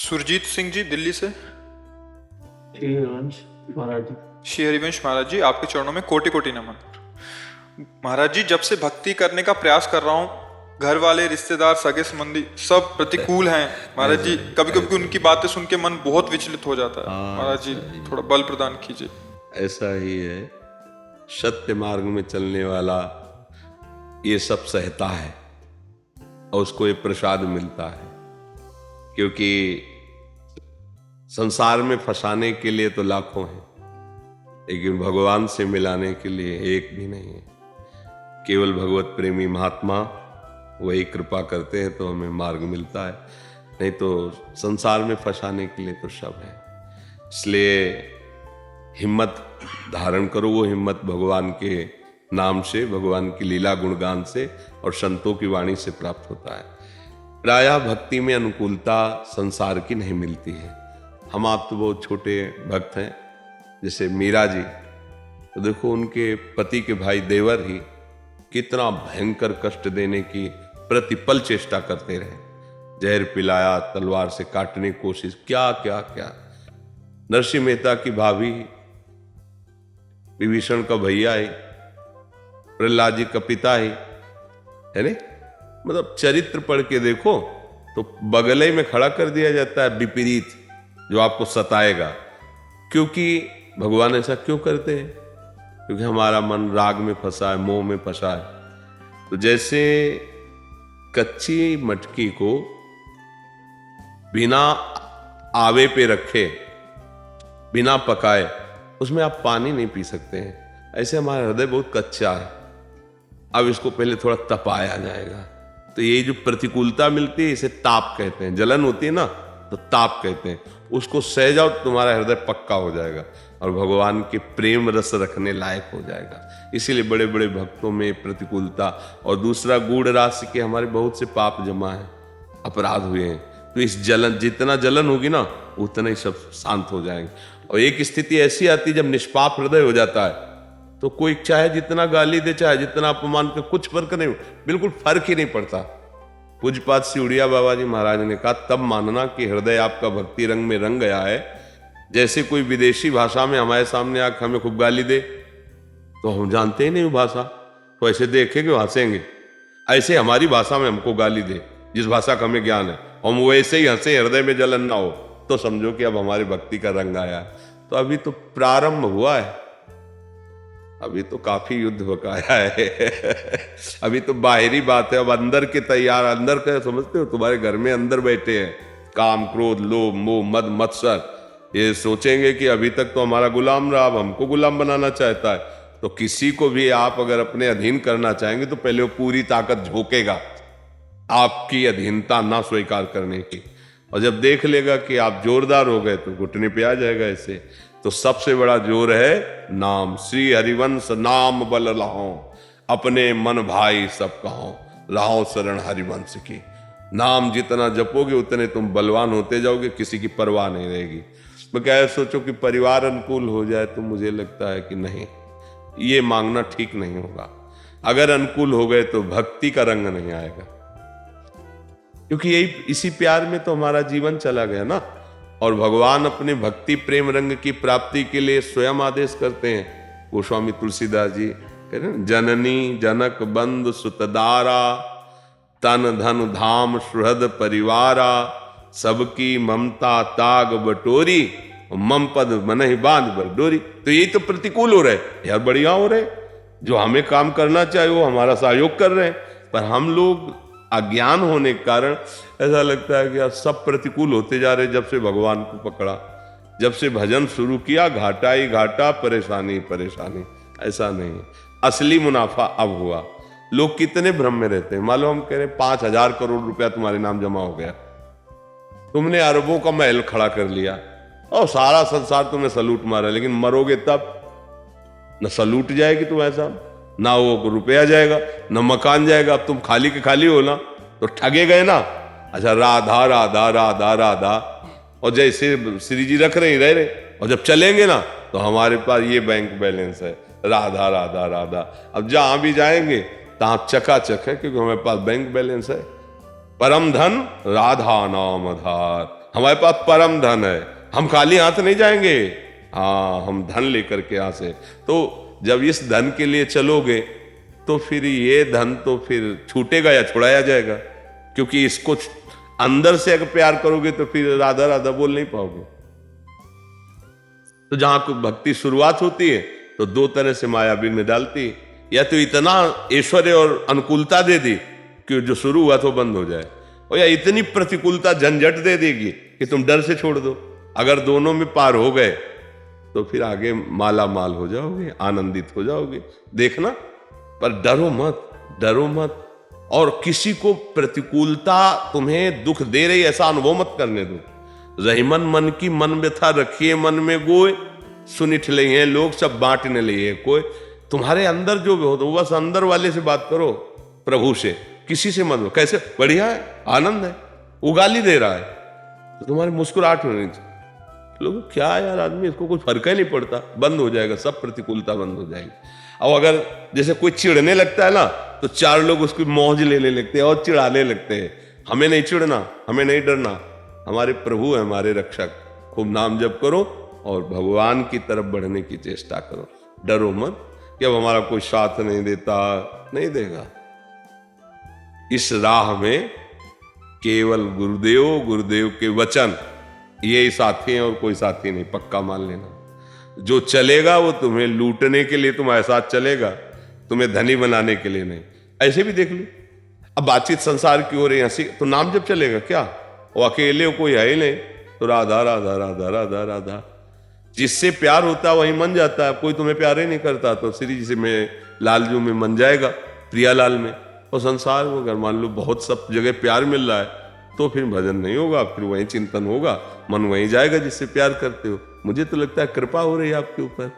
सुरजीत सिंह जी दिल्ली से। श्री हरिवंश महाराज जी। श्री हरिवंश महाराज जी, आपके चरणों में कोटि कोटि नमन। महाराज जी, जब से भक्ति करने का प्रयास कर रहा हूँ, घर वाले, रिश्तेदार, सगे संबंधी सब प्रतिकूल हैं महाराज जी। कभी कभी उनकी बातें सुन के मन बहुत विचलित हो जाता है। महाराज जी थोड़ा बल प्रदान कीजिए। ऐसा ही है, सत्य मार्ग में चलने वाला ये सब सहता है और उसको ये प्रसाद मिलता है, क्योंकि संसार में फंसाने के लिए तो लाखों हैं, लेकिन भगवान से मिलाने के लिए एक भी नहीं है। केवल भगवत प्रेमी महात्मा वही कृपा करते हैं तो हमें मार्ग मिलता है, नहीं तो संसार में फंसाने के लिए तो सब है। इसलिए हिम्मत धारण करो, वो हिम्मत भगवान के नाम से, भगवान की लीला गुणगान से और संतों की वाणी से प्राप्त होता है। प्रायः भक्ति में अनुकूलता संसार की नहीं मिलती है। हम आप तो बहुत छोटे भक्त हैं, जैसे मीरा जी, तो देखो उनके पति के भाई देवर ही कितना भयंकर कष्ट देने की प्रतिपल चेष्टा करते रहे। जहर पिलाया, तलवार से काटने की कोशिश, क्या क्या क्या। नरसिंह मेहता की भाभी, विभीषण का भैया ही, प्रहलाद जी का पिता ही है नहीं। मतलब चरित्र पढ़ के देखो तो बगले में खड़ा कर दिया जाता है विपरीत जो आपको सताएगा। क्योंकि भगवान ऐसा क्यों करते हैं? क्योंकि हमारा मन राग में फंसा है, मोह में फंसा है। तो जैसे कच्ची मटकी को बिना आवे पे रखे, बिना पकाए, उसमें आप पानी नहीं पी सकते हैं। ऐसे हमारा हृदय बहुत कच्चा है, अब इसको पहले थोड़ा तपाया जाएगा। तो ये जो प्रतिकूलता मिलती है इसे ताप कहते हैं। जलन होती है ना तो ताप कहते हैं। उसको सह जाओ तो तुम्हारा हृदय पक्का हो जाएगा और भगवान के प्रेम रस रखने लायक हो जाएगा। इसीलिए बड़े बड़े भक्तों में प्रतिकूलता, और दूसरा गूढ़ राशि के हमारे बहुत से पाप जमा है, अपराध हुए हैं। तो इस जलन, जितना जलन होगी ना उतना ही सब शांत हो जाएंगे। और एक स्थिति ऐसी आती है जब निष्पाप हृदय हो जाता है तो कोई चाहे जितना गाली दे, चाहे जितना अपमान करे, कुछ फर्क नहीं, बिल्कुल फर्क ही नहीं पड़ता। पूज्यपाद श्री उड़िया बाबा जी महाराज ने कहा, तब मानना कि हृदय आपका भक्ति रंग में रंग गया है। जैसे कोई विदेशी भाषा में हमारे सामने आकर हमें खूब गाली दे तो हम जानते ही नहीं वो भाषा, तो ऐसे देखेंगे हंसेंगे। ऐसे हमारी भाषा में हमको गाली दे, जिस भाषा का हमें ज्ञान है, हम वैसे ही हंसे, हृदय में जलन ना हो, तो समझो कि अब हमारी भक्ति का रंग आया। तो अभी तो प्रारंभ हुआ है, अभी तो काफी युद्ध बकाया है। अभी तो बाहरी बात है, अब अंदर के तैयार। अंदर का समझते हो, तुम्हारे घर में अंदर बैठे हैं काम, क्रोध, लोभ, मोह, मद, मत्सर। ये सोचेंगे कि अभी तक तो हमारा गुलाम रहा, अब हमको गुलाम बनाना चाहता है। तो किसी को भी आप अगर अपने अधीन करना चाहेंगे तो पहले वो पूरी ताकत झोंकेगा आपकी अधीनता ना स्वीकार करने की, और जब देख लेगा कि आप जोरदार हो गए तो घुटने पे आ जाएगा ऐसे। तो सबसे बड़ा जोर है नाम। श्री हरिवंश नाम बल लाहो, अपने मन भाई सब कहो, लाहो शरण हरिवंश की। नाम जितना जपोगे उतने तुम बलवान होते जाओगे, किसी की परवाह नहीं रहेगी। मैं क्या सोचो कि परिवार अनुकूल हो जाए, तो मुझे लगता है कि नहीं, ये मांगना ठीक नहीं होगा। अगर अनुकूल हो गए तो भक्ति का रंग नहीं आएगा, क्योंकि यही, इसी प्यार में तो हमारा जीवन चला गया ना। और भगवान अपने भक्ति प्रेम रंग की प्राप्ति के लिए स्वयं आदेश करते हैं। गोस्वामी तुलसीदास जी कह रहे हैं, जननी जनक बंधु सुतदारा, तन धन धाम सुहृद परिवारा, सबकी ममता ताग बटोरी, मम पद मन ही बांध बरडोरी। तो यही तो प्रतिकूल हो रहे यार, बढ़िया हो रहे। जो हमें काम करना चाहिए वो हमारा सहयोग कर रहे हैं, पर हम लोग अज्ञान होने के कारण ऐसा लगता है कि यार सब प्रतिकूल होते जा रहे। जब से भगवान को पकड़ा, जब से भजन शुरू किया, घाटा ही घाटा, परेशानी परेशानी। ऐसा नहीं, असली मुनाफा अब हुआ। लोग कितने भ्रम में रहते हैं। मालूम, हम कह रहे 5,000 करोड़ रुपया तुम्हारे नाम जमा हो गया, तुमने अरबों का महल खड़ा कर लिया और सारा संसार तुम्हें सलूट मारा, लेकिन मरोगे तब न सलूट जाएगी तुम्हारे साथ, ना वो रुपया जाएगा, न मकान जाएगा। अब तुम खाली के खाली हो ना, तो ठगे गए ना। अच्छा, राधा राधा राधा राधा, और जैसे श्री जी रख रहे, और जब चलेंगे ना तो हमारे पास ये बैंक बैलेंस है, राधा राधा राधा। अब जहां भी जाएंगे तहां चकाचक है, क्योंकि हमारे पास बैंक बैलेंस है। परम धन राधा नाम आधार, हमारे पास परम धन है, हम खाली हाथ नहीं जाएंगे। हाँ, हम धन लेकर के यहाँ से। तो जब इस धन के लिए चलोगे तो फिर ये धन तो फिर छूटेगा या छुड़ाया जाएगा, क्योंकि इसको अंदर से अगर प्यार करोगे तो फिर राधा राधा बोल नहीं पाओगे। तो जहां कोई भक्ति शुरुआत होती है तो दो तरह से माया विघ्न डालती है, या तो इतना ऐश्वर्य और अनुकूलता दे दी कि जो शुरू हुआ तो बंद हो जाए, और या इतनी प्रतिकूलता झंझट दे देगी कि तुम डर से छोड़ दो। अगर दोनों में पार हो गए तो फिर आगे माला माल हो जाओगे, आनंदित हो जाओगे। देखना, पर डरो मत, डरो मत, और किसी को प्रतिकूलता तुम्हें दुख दे रही ऐसा अनुभव मत करने दो। रहीमन मन की मन व्यथा रखिए मन में गोय, सुनिठ ले हैं लोग सब बांटने लिए कोई। तुम्हारे अंदर जो हो तो बस अंदर वाले से बात करो, प्रभु से, किसी से मत। कैसे बढ़िया है, आनंद है, वो गाली दे रहा है तो तुम्हारी मुस्कुराहट होनी चाहिए। लोग क्या यार आदमी, इसको कुछ फर्क ही नहीं पड़ता, बंद हो जाएगा, सब प्रतिकूलता बंद हो जाएगी। और अगर जैसे कोई चिढ़ने लगता है ना तो चार लोग उसकी मौज लेने लगते हैं और चिढ़ाने लगते हैं। हमें नहीं चिढ़ना, हमें नहीं डरना, हमारे प्रभु है, हमारे रक्षक। खूब नाम जप करो और भगवान की तरफ बढ़ने की चेष्टा करो। डरो मत कि अब हमारा कोई साथ नहीं देता, नहीं देगा। इस राह में केवल गुरुदेव, गुरुदेव के वचन, ये साथी हैं और कोई साथी नहीं, पक्का मान लेना। जो चलेगा वो तुम्हें लूटने के लिए तुम्हारे साथ चलेगा, तुम्हें धनी बनाने के लिए नहीं। ऐसे भी देख लो, अब बातचीत संसार की हो रही है, हंसी, तो नाम जब चलेगा क्या, वो अकेले कोई है ही नहीं, तो राधा राधा राधा राधा राधा। जिससे प्यार होता है वही मन जाता है। कोई तुम्हें प्यार ही नहीं करता तो श्री जी से में लालजू में मन जाएगा, प्रियालाल में। और संसार में अगर मान लो बहुत सब जगह प्यार मिल रहा है तो फिर भजन नहीं होगा, फिर वही चिंतन होगा, मन वहीं जाएगा जिससे प्यार करते हो। मुझे तो लगता है कृपा हो रही है आपके ऊपर।